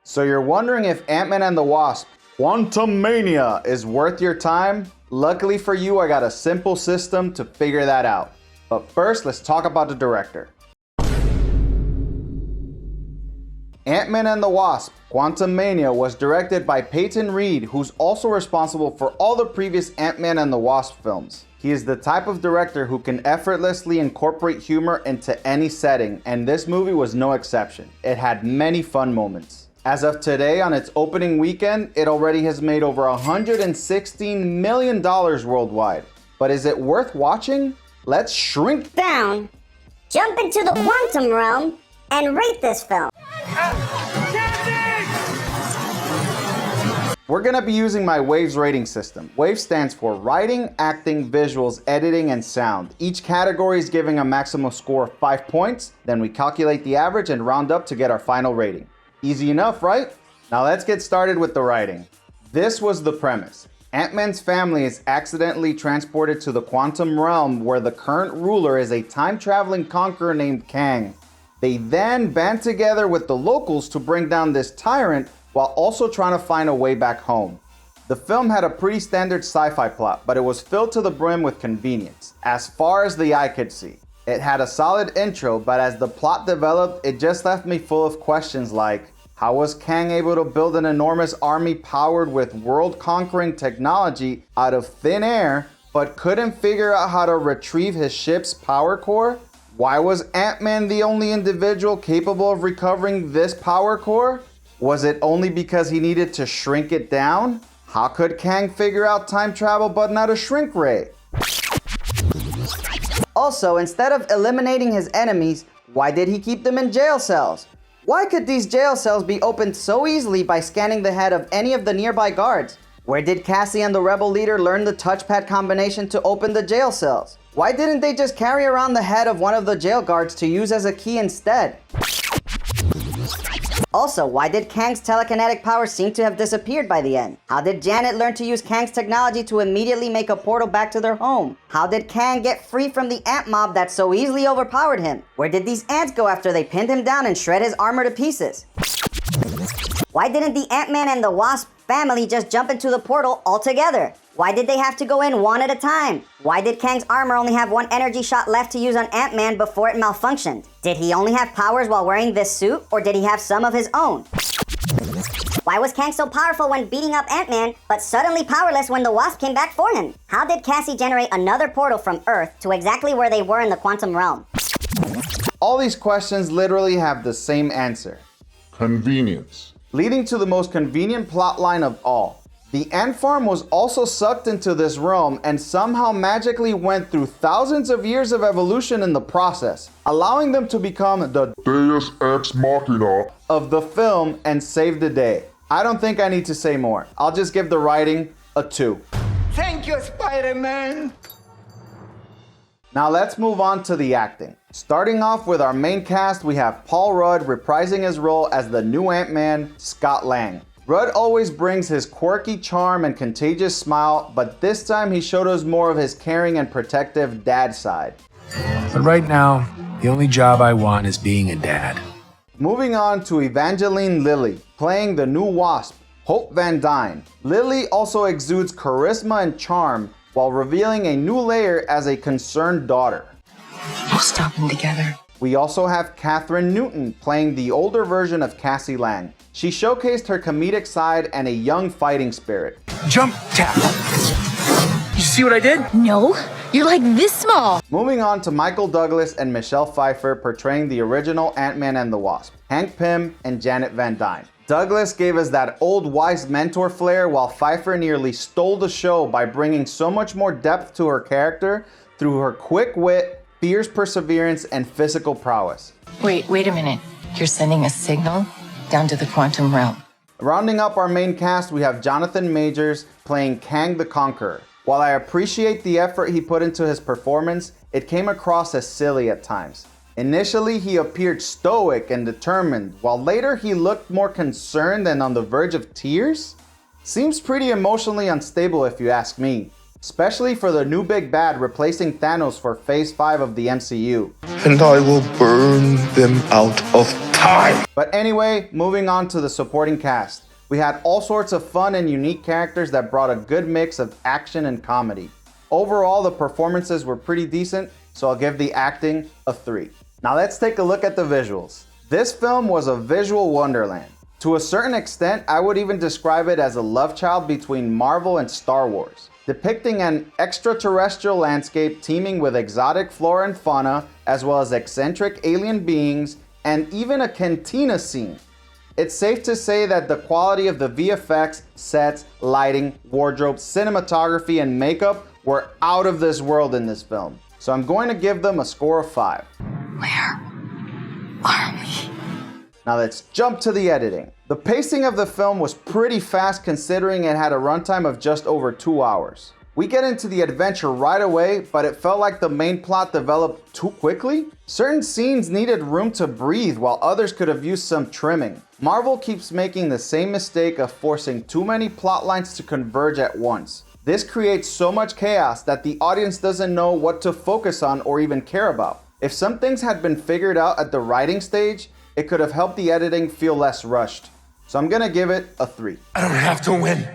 So you're wondering if Ant-Man and the Wasp Quantumania is worth your time? Luckily for you, I got a simple system to figure that out. But first, let's talk about the director. Ant-Man and the Wasp Quantumania was directed by Peyton Reed, who's also responsible for all the previous Ant-Man and the Wasp films. He is the type of director who can effortlessly incorporate humor into any setting, and this movie was no exception. It had many fun moments. As of today, on its opening weekend, it already has made over $116 million worldwide. But is it worth watching? Let's shrink down, jump into the quantum realm, and rate this film. We're gonna be using my Waves rating system. Waves stands for writing, acting, visuals, editing, and sound. Each category is giving a maximum score of 5 points. Then we calculate the average and round up to get our final rating. Easy enough, right? Now let's get started with the writing. This was the premise. Ant-Man's family is accidentally transported to the quantum realm where the current ruler is a time-traveling conqueror named Kang. They then band together with the locals to bring down this tyrant while also trying to find a way back home. The film had a pretty standard sci-fi plot, but it was filled to the brim with convenience, as far as the eye could see. It had a solid intro, but as the plot developed, it just left me full of questions like, how was Kang able to build an enormous army powered with world-conquering technology out of thin air, but couldn't figure out how to retrieve his ship's power core? Why was Ant-Man the only individual capable of recovering this power core? Was it only because he needed to shrink it down? How could Kang figure out time travel but not a shrink ray? Also, instead of eliminating his enemies, why did he keep them in jail cells? Why could these jail cells be opened so easily by scanning the head of any of the nearby guards? Where did Cassie and the rebel leader learn the touchpad combination to open the jail cells? Why didn't they just carry around the head of one of the jail guards to use as a key instead? Also, why did Kang's telekinetic powers seem to have disappeared by the end? How did Janet learn to use Kang's technology to immediately make a portal back to their home? How did Kang get free from the ant mob that so easily overpowered him? Where did these ants go after they pinned him down and shred his armor to pieces? Why didn't the Ant-Man and the Wasp family just jump into the portal altogether? Why did they have to go in one at a time? Why did Kang's armor only have one energy shot left to use on Ant-Man before it malfunctioned? Did he only have powers while wearing this suit, or did he have some of his own? Why was Kang so powerful when beating up Ant-Man, but suddenly powerless when the Wasp came back for him? How did Cassie generate another portal from Earth to exactly where they were in the quantum realm? All these questions literally have the same answer. Convenience. Leading to the most convenient plotline of all. The ant farm was also sucked into this realm and somehow magically went through thousands of years of evolution in the process, allowing them to become the Deus Ex Machina of the film and save the day. I don't think I need to say more. I'll just give the writing a 2. Thank you, Spider-Man! Now let's move on to the acting. Starting off with our main cast, we have Paul Rudd reprising his role as the new Ant-Man, Scott Lang. Rudd always brings his quirky charm and contagious smile, but this time he showed us more of his caring and protective dad side. But right now, the only job I want is being a dad. Moving on to Evangeline Lilly, playing the new Wasp, Hope Van Dyne. Lilly also exudes charisma and charm while revealing a new layer as a concerned daughter. We'll stop them together. We also have Katherine Newton playing the older version of Cassie Lang. She showcased her comedic side and a young fighting spirit. Jump tap. You see what I did? No, you're like this small. Moving on to Michael Douglas and Michelle Pfeiffer portraying the original Ant-Man and the Wasp, Hank Pym and Janet Van Dyne. Douglas gave us that old wise mentor flair while Pfeiffer nearly stole the show by bringing so much more depth to her character through her quick wit, fierce perseverance, and physical prowess. Wait a minute. You're sending a signal down to the quantum realm. Rounding up our main cast, we have Jonathan Majors playing Kang the Conqueror. While I appreciate the effort he put into his performance, it came across as silly at times. Initially, he appeared stoic and determined, while later he looked more concerned and on the verge of tears. Seems pretty emotionally unstable if you ask me, especially for the new big bad replacing Thanos for Phase 5 of the MCU. And I will burn them out of time! But anyway, moving on to the supporting cast. We had all sorts of fun and unique characters that brought a good mix of action and comedy. Overall, the performances were pretty decent, so I'll give the acting a 3. Now let's take a look at the visuals. This film was a visual wonderland. To a certain extent, I would even describe it as a love child between Marvel and Star Wars, depicting an extraterrestrial landscape teeming with exotic flora and fauna, as well as eccentric alien beings, and even a cantina scene. It's safe to say that the quality of the VFX, sets, lighting, wardrobe, cinematography, and makeup were out of this world in this film. So I'm going to give them a score of 5. Where are we? Now let's jump to the editing. The pacing of the film was pretty fast considering it had a runtime of just over 2 hours. We get into the adventure right away, but it felt like the main plot developed too quickly. Certain scenes needed room to breathe while others could have used some trimming. Marvel keeps making the same mistake of forcing too many plot lines to converge at once. This creates so much chaos that the audience doesn't know what to focus on or even care about. If some things had been figured out at the writing stage, it could have helped the editing feel less rushed. So I'm gonna give it a 3. I don't have to win.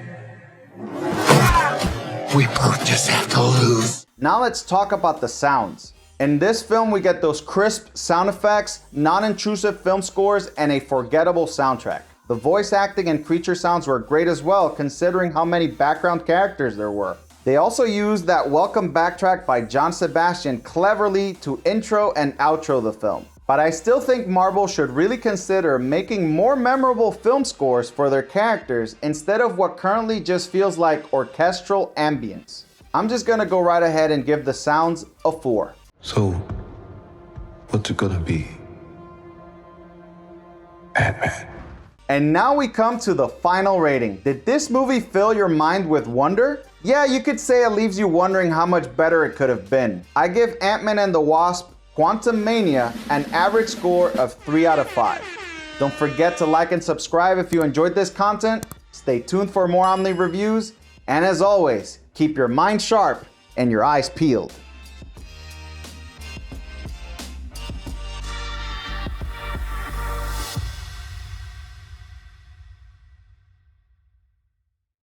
We both just have to lose. Now let's talk about the sounds. In this film, we get those crisp sound effects, non-intrusive film scores, and a forgettable soundtrack. The voice acting and creature sounds were great as well, considering how many background characters there were. They also used that welcome backtrack by John Sebastian cleverly to intro and outro the film. But I still think Marvel should really consider making more memorable film scores for their characters instead of what currently just feels like orchestral ambience. I'm just gonna go right ahead and give the sounds a 4. So, what's it gonna be? Ant-Man. And now we come to the final rating. Did this movie fill your mind with wonder? Yeah, you could say it leaves you wondering how much better it could have been. I give Ant-Man and the Wasp: Quantumania an average score of 3 out of 5. Don't forget to like and subscribe if you enjoyed this content. Stay tuned for more Omni reviews. And as always, keep your mind sharp and your eyes peeled.